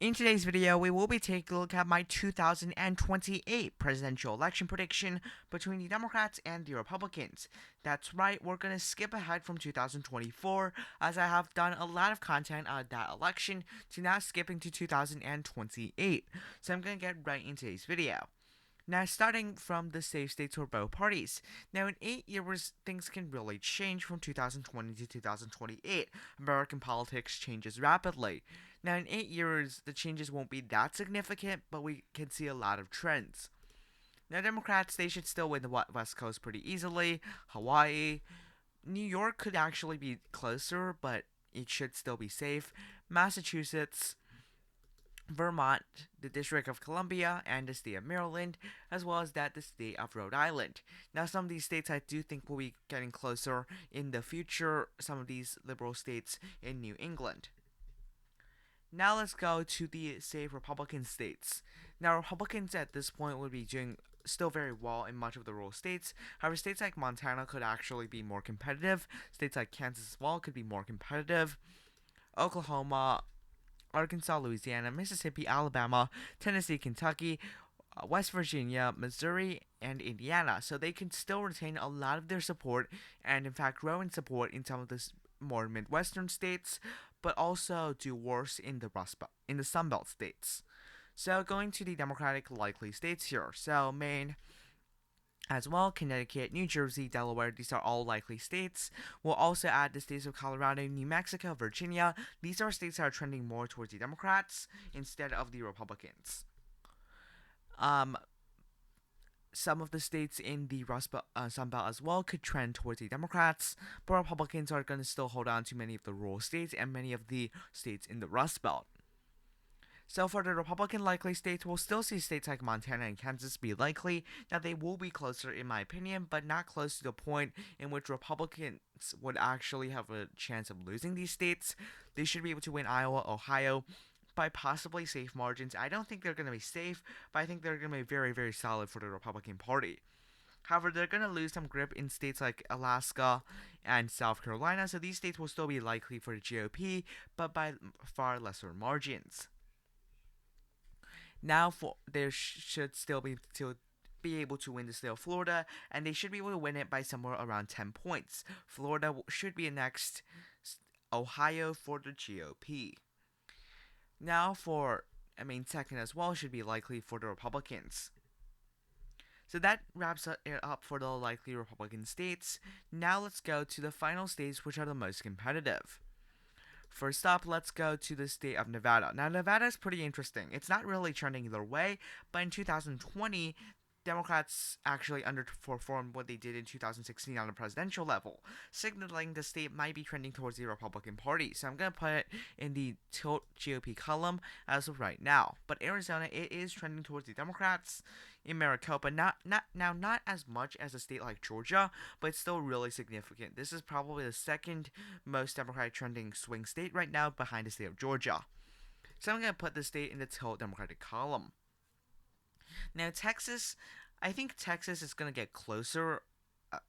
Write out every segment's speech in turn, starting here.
In today's video, we will be taking a look at my 2028 presidential election prediction between the Democrats and the Republicans. That's right, we're going to skip ahead from 2024 as I have done a lot of content on that election to now skipping to 2028. So I'm going to get right into today's video. Now, starting from the safe states for both parties. Now, in 8 years, things can really change from 2020 to 2028. American politics changes rapidly. Now, in 8 years, the changes won't be that significant, but we can see a lot of trends. Now, Democrats, they should still win the West Coast pretty easily. Hawaii. New York could actually be closer, but it should still be safe. Massachusetts. Vermont, the District of Columbia, and the state of Maryland, as well as the state of Rhode Island. Now, some of these states I do think will be getting closer in the future, some of these liberal states in New England. Now let's go to the, say, Republican states. Now, Republicans at this point would be doing still very well in much of the rural states. However, states like Montana could actually be more competitive. States like Kansas as well could be more competitive. Oklahoma, Arkansas, Louisiana, Mississippi, Alabama, Tennessee, Kentucky, West Virginia, Missouri, and Indiana. So they can still retain a lot of their support and, in fact, grow in support in some of the more Midwestern states, but also do worse in the Sunbelt states. So going to the Democratic likely states here. So Maine, as well, Connecticut, New Jersey, Delaware, these are all likely states. We'll also add the states of Colorado, New Mexico, Virginia. These are states that are trending more towards the Democrats instead of the Republicans. Some of the states in the Sunbelt as well could trend towards the Democrats, but Republicans are going to still hold on to many of the rural states and many of the states in the Rust Belt. So for the Republican likely states, we'll still see states like Montana and Kansas be likely. Now, they will be closer in my opinion, but not close to the point in which Republicans would actually have a chance of losing these states. They should be able to win Iowa, Ohio by possibly safe margins. I don't think they're going to be safe, but I think they're going to be very, very solid for the Republican Party. However, they're going to lose some grip in states like Alaska and South Carolina, so these states will still be likely for the GOP, but by far lesser margins. Now, they should still be able to win the state of Florida, and they should be able to win it by somewhere around 10 points. Florida should be next. Ohio for the GOP. Now, second as well should be likely for the Republicans. So that wraps it up for the likely Republican states. Now let's go to the final states, which are the most competitive. First up, let's go to the state of Nevada. Now, Nevada is pretty interesting. It's not really trending either way, but in 2020, Democrats actually underperformed what they did in 2016 on the presidential level, signaling the state might be trending towards the Republican Party. So I'm going to put it in the tilt GOP column as of right now. But Arizona, it is trending towards the Democrats. In Maricopa, not as much as a state like Georgia, but it's still really significant. This is probably the second most Democratic trending swing state right now, behind the state of Georgia. So I'm going to put the state in the tilt Democratic column. Now, Texas, I think Texas is going to get closer.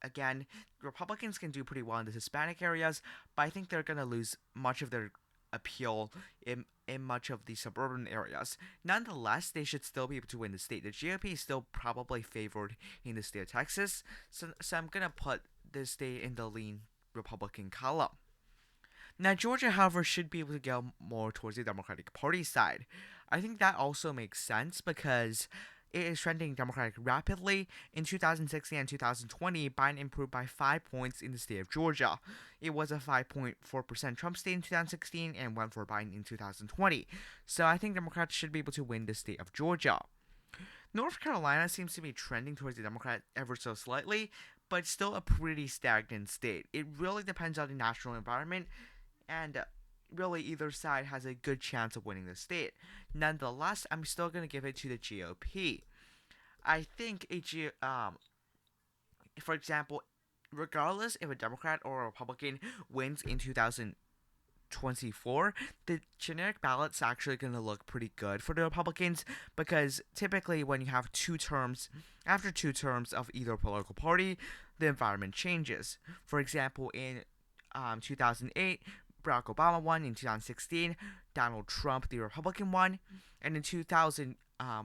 Again, Republicans can do pretty well in the Hispanic areas, but I think they're going to lose much of their appeal in much of the suburban areas. Nonetheless, they should still be able to win the state. The GOP is still probably favored in the state of Texas, so I'm going to put this state in the lean Republican column. Now, Georgia, however, should be able to go more towards the Democratic Party side. I think that also makes sense because it is trending Democratic rapidly. In 2016 and 2020, Biden improved by 5 points in the state of Georgia. It was a 5.4% Trump state in 2016 and 1 for Biden in 2020. So I think Democrats should be able to win the state of Georgia. North Carolina seems to be trending towards the Democrat ever so slightly, but it's still a pretty stagnant state. It really depends on the national environment, and really either side has a good chance of winning the state. Nonetheless, I'm still going to give it to the GOP. I think for example, regardless if a Democrat or a Republican wins in 2024, the generic ballot's actually going to look pretty good for the Republicans, because typically when you have after two terms of either political party, the environment changes. For example, in 2008, Barack Obama won in 2016, Donald Trump, the Republican, won, and in 2000,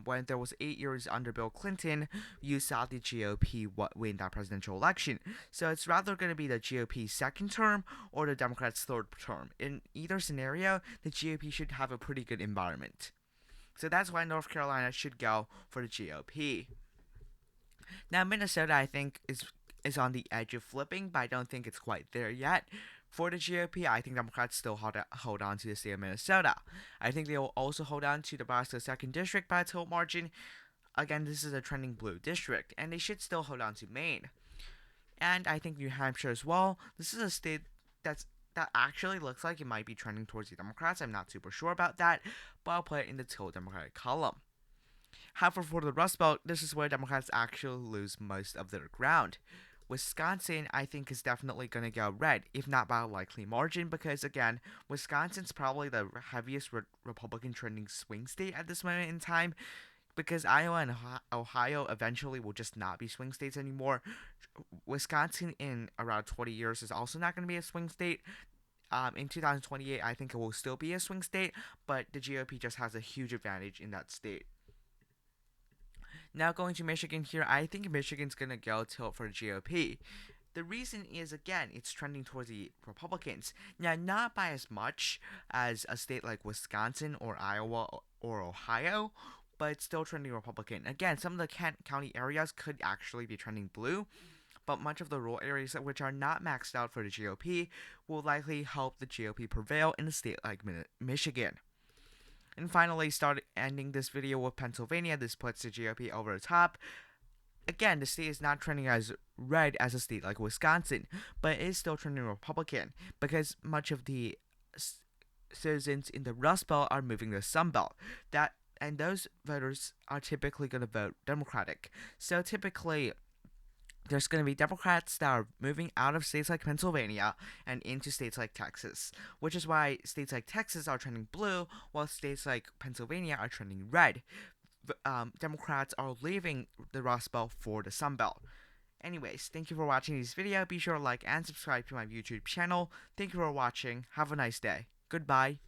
when there was 8 years under Bill Clinton, you saw the GOP win that presidential election. So it's rather going to be the GOP's second term or the Democrats' third term. In either scenario, the GOP should have a pretty good environment. So that's why North Carolina should go for the GOP. Now Minnesota, I think, is on the edge of flipping, but I don't think it's quite there yet. For the GOP, I think Democrats still hold on to the state of Minnesota. I think they will also hold on to Nebraska's 2nd district by a tilt margin. Again, this is a trending blue district, and they should still hold on to Maine. And I think New Hampshire as well. This is a state that actually looks like it might be trending towards the Democrats. I'm not super sure about that, but I'll put it in the tilt Democratic column. However, for the Rust Belt, this is where Democrats actually lose most of their ground. Wisconsin, I think, is definitely going to go red, if not by a likely margin, because, again, Wisconsin's probably the heaviest Republican trending swing state at this moment in time, because Iowa and Ohio eventually will just not be swing states anymore. Wisconsin, in around 20 years, is also not going to be a swing state. In 2028, I think it will still be a swing state, but the GOP just has a huge advantage in that state. Now going to Michigan here, I think Michigan's going to go tilt for the GOP. The reason is, again, it's trending towards the Republicans. Now, not by as much as a state like Wisconsin or Iowa or Ohio, but it's still trending Republican. Again, some of the county areas could actually be trending blue, but much of the rural areas which are not maxed out for the GOP will likely help the GOP prevail in a state like Michigan. And finally, ending this video with Pennsylvania. This puts the GOP over the top. Again, the state is not trending as red as a state like Wisconsin, but it is still trending Republican because much of the citizens in the Rust Belt are moving to the Sun Belt. And those voters are typically going to vote Democratic. So typically, there's going to be Democrats that are moving out of states like Pennsylvania and into states like Texas, which is why states like Texas are trending blue, while states like Pennsylvania are trending red. Democrats are leaving the Rust Belt for the Sun Belt. Anyways, thank you for watching this video. Be sure to like and subscribe to my YouTube channel. Thank you for watching. Have a nice day. Goodbye.